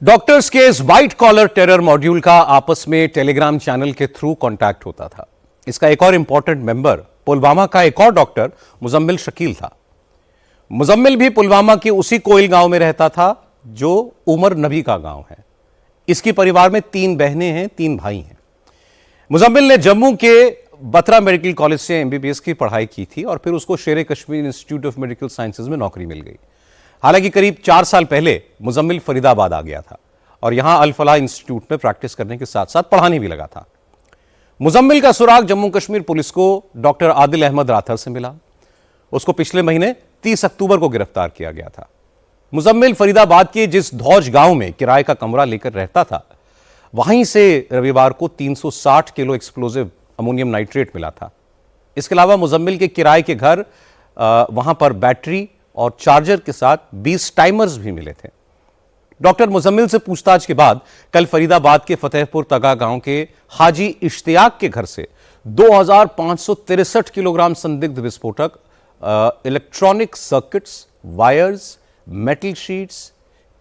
Doctors के इस white collar terror module का आपस में टेलीग्राम चैनल के थ्रू कांटेक्ट होता था। इसका एक और इंपॉर्टेंट मेंबर पुलवामा का एक और डॉक्टर मुजम्मिल शकील था। मुजम्मिल भी पुलवामा के उसी कोयल गांव में रहता था जो उमर नबी का गांव है। इसकी परिवार में 3 बहनें हैं, 3 भाई हैं। मुजम्मिल ने जम्मू के बत्रा मेडिकल कॉलेज से एमबीबीएस की पढ़ाई की थी और फिर उसको शेर Kashmir institute of medical sciences में नौकरी मिल गई। हालांकि करीब 4 साल पहले मुजम्मिल फरीदाबाद आ गया था और यहां अल फलाह इंस्टीट्यूट में प्रैक्टिस करने के साथ साथ पढ़ाने भी लगा था। मुजम्मिल का सुराग जम्मू कश्मीर पुलिस को डॉक्टर आदिल अहमद राथर से मिला। उसको पिछले महीने 30 अक्टूबर को गिरफ्तार किया गया था। मुजम्मिल फरीदाबाद के जिस धौज गांव में किराए का कमरा लेकर रहता था, वहीं से रविवार को 360 किलो एक्सप्लोजिव अमोनियम नाइट्रेट मिला था। इसके अलावा मुजम्मिल के किराए के घर वहां पर बैटरी और चार्जर के साथ 20 टाइमर्स भी मिले थे। डॉक्टर मुजम्मिल से पूछताछ के बाद कल फरीदाबाद के फतेहपुर तगा गांव के हाजी इश्तियाक के घर से 2563 किलोग्राम संदिग्ध विस्फोटक, electronic circuits, wires, metal sheets,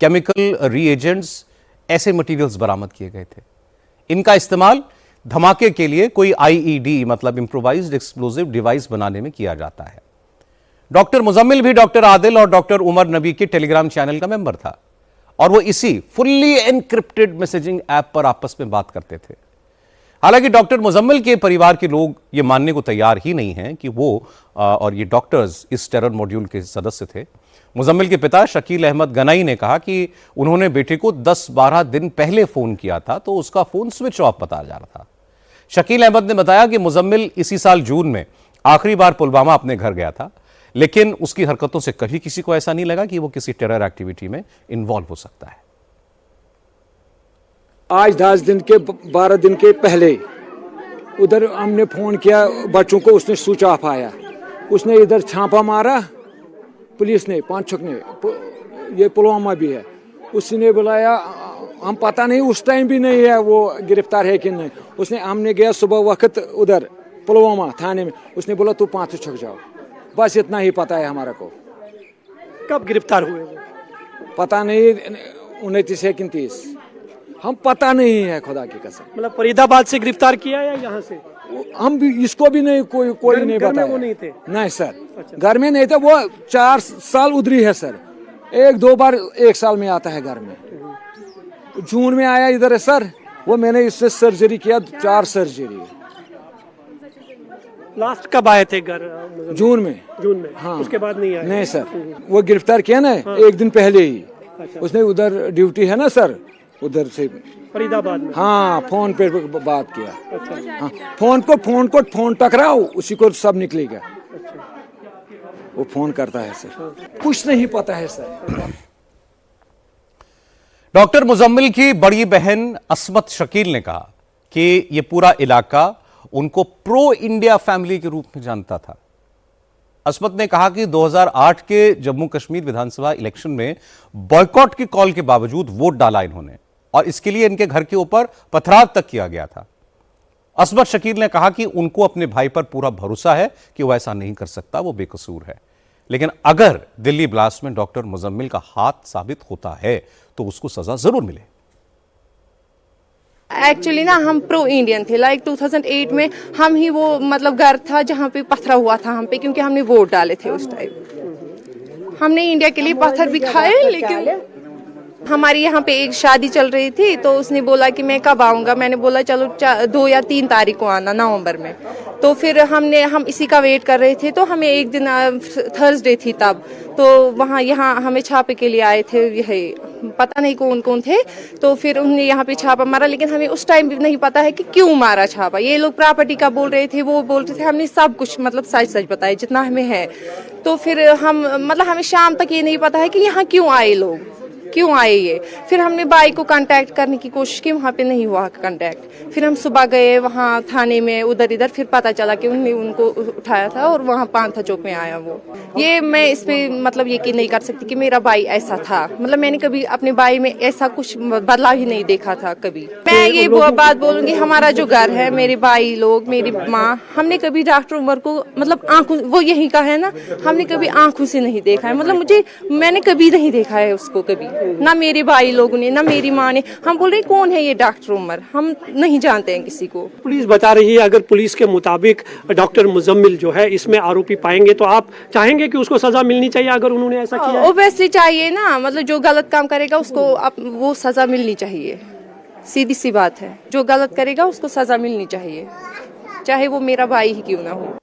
chemical reagents, ऐसे मटेरियल्स बरामद किए गए थे। इनका इस्तेमाल धमाके के लिए कोई आईईडी मतलब इंप्रोवाइज्ड एक्सप्लोजिव डिवाइस बनाने में किया जाता है। डॉक्टर मुजम्मिल भी डॉक्टर आदिल और डॉक्टर उमर नबी के टेलीग्राम चैनल का मेंबर था और वो इसी फुल्ली एनक्रिप्टेड मैसेजिंग ऐप पर आपस में बात करते थे। हालांकि डॉक्टर मुजम्मिल के परिवार के लोग ये मानने को तैयार ही नहीं हैं कि वो और ये डॉक्टर्स इस टेरर मॉड्यूल के सदस्य थे। मुजम्मिल के पिता शकील अहमद गनाई ने कहा कि उन्होंने बेटे को 10-12 दिन पहले फोन किया था तो उसका फोन स्विच ऑफ बताया जा रहा था। शकील अहमद ने बताया कि मुजम्मिल इसी साल जून में आखिरी बार पुलवामा अपने घर गया था, लेकिन उसकी हरकतों से कभी किसी को ऐसा नहीं लगा कि वो किसी टेरर एक्टिविटी में इन्वॉल्व हो सकता है। आज 10 दिन के 12 दिन के पहले उधर हमने फोन किया बच्चों को, उसने स्विच ऑफ आया। उसने इधर छापा मारा, पुलिस ने 5-6 ने, ये पुलवामा भी है, उसने बुलाया। हम पता नहीं उस टाइम भी नहीं है वो गिरफ्तार है कि नहीं। उसने हमने गया सुबह वक्त उधर पुलवामा थाने में, उसने बोला तू 5 छक जाओ। बस इतना ही पता है हमारा को। कब गिरफ्तार हुए वो? पता नहीं, 29 है कि 30, हम पता नहीं है खुदा की कसम। मतलब फरीदाबाद से गिरफ्तार किया या यहाँ से? हम भी इसको भी नहीं कोई नहीं बताया। वो नहीं थे? नहीं सर। अच्छा। घर में नहीं थे वो। 4 साल उधरी है सर। 1-2 बार 1 साल में आता है घर में। जून में आया इधर है सर। वो मैंने इससे सर्जरी किया, 4 सर्जरी। लास्ट कब आए थे घर? जून में। हाँ। उसके बाद नहीं आए? नहीं सर, वो गिरफ्तार किया ना। हाँ। 1 दिन पहले ही। अच्छा। उसने उधर ड्यूटी है ना सर, उधर से फरीदाबाद में। हाँ, फोन पे बात किया। अच्छा। हाँ, फोन टकराओ, उसी को सब निकलेगा। अच्छा। वो फोन करता है सर। कुछ नहीं पता है सर। डॉक्टर मुजम्मिल की बड़ी बहन अस्मत शकील ने कहा कि यह पूरा इलाका उनको प्रो इंडिया फैमिली के रूप में जानता था। अस्मत ने कहा कि 2008 के जम्मू कश्मीर विधानसभा इलेक्शन में बॉयकॉट की कॉल के बावजूद वोट डाला इन्होंने और इसके लिए इनके घर के ऊपर पथराव तक किया गया था। अस्मत शकील ने कहा कि उनको अपने भाई पर पूरा भरोसा है कि वो ऐसा नहीं कर सकता, वो बेकसूर है। लेकिन अगर दिल्ली ब्लास्ट में डॉक्टर मुजम्मिल का हाथ साबित होता है तो उसको सजा जरूर मिले। एक्चुअली ना हम प्रो इंडियन थे। लाइक 2008 में हम ही वो मतलब घर था जहाँ पे पत्थर हुआ था हम पे, क्योंकि हमने वोट डाले थे उस टाइम। हमने इंडिया के लिए पत्थर भी खाए, लेकिन हमारी यहाँ पे एक शादी चल रही थी तो उसने बोला कि मैं कब आऊँगा। मैंने बोला चलो 2 या 3 तारीख को आना, नवंबर में। तो फिर हम इसी का वेट कर रहे थे। तो हमें एक दिन थर्सडे थी तब, तो वहाँ यहाँ हमें छापे के लिए आए थे। यही पता नहीं कौन कौन थे। तो फिर उन्होंने यहाँ पे छापा मारा, लेकिन हमें उस टाइम भी नहीं पता है कि क्यों मारा छापा। ये लोग प्रॉपर्टी का बोल रहे थे, वो बोल रहे थे। हमने सब कुछ मतलब सच बताया जितना हमें है। तो फिर हमें शाम तक ये नहीं पता है कि यहाँ क्यों आए लोग, क्यों आए ये। फिर हमने भाई को कांटेक्ट करने की कोशिश की, वहाँ पे नहीं हुआ कांटेक्ट। फिर हम सुबह गए वहाँ थाने में, उधर इधर। फिर पता चला कि उन्होंने उनको उठाया था और वहाँ पांथा चौक में आया वो। ये मैं इस पे मतलब यकीन नहीं कर सकती कि मेरा भाई ऐसा था। मतलब मैंने कभी अपने भाई में ऐसा कुछ बदलाव ही नहीं देखा था कभी। मैं ये बात बोलूंगी, हमारा जो घर है, मेरे भाई लोग, मेरी माँ, हमने कभी डॉक्टर उमर को मतलब आंखों, वो यही का है ना, हमने कभी आंखों से नहीं देखा है। मतलब मैंने कभी नहीं देखा है उसको कभी। ना मेरे भाई लोगों ने, ना मेरी माँ ने। हम बोल रहे कौन है ये डॉक्टर उमर, हम नहीं जानते हैं किसी को। पुलिस बता रही है अगर पुलिस के मुताबिक डॉक्टर मुजम्मिल जो है इसमें आरोपी पाएंगे तो आप चाहेंगे कि उसको सजा मिलनी चाहिए अगर उन्होंने ऐसा किया है? ओबियसली चाहिए ना, मतलब जो गलत काम करेगा उसको वो सजा मिलनी चाहिए, सीधी सी बात है। जो गलत करेगा उसको सजा मिलनी चाहिए, चाहे वो मेरा भाई ही क्यों ना हो।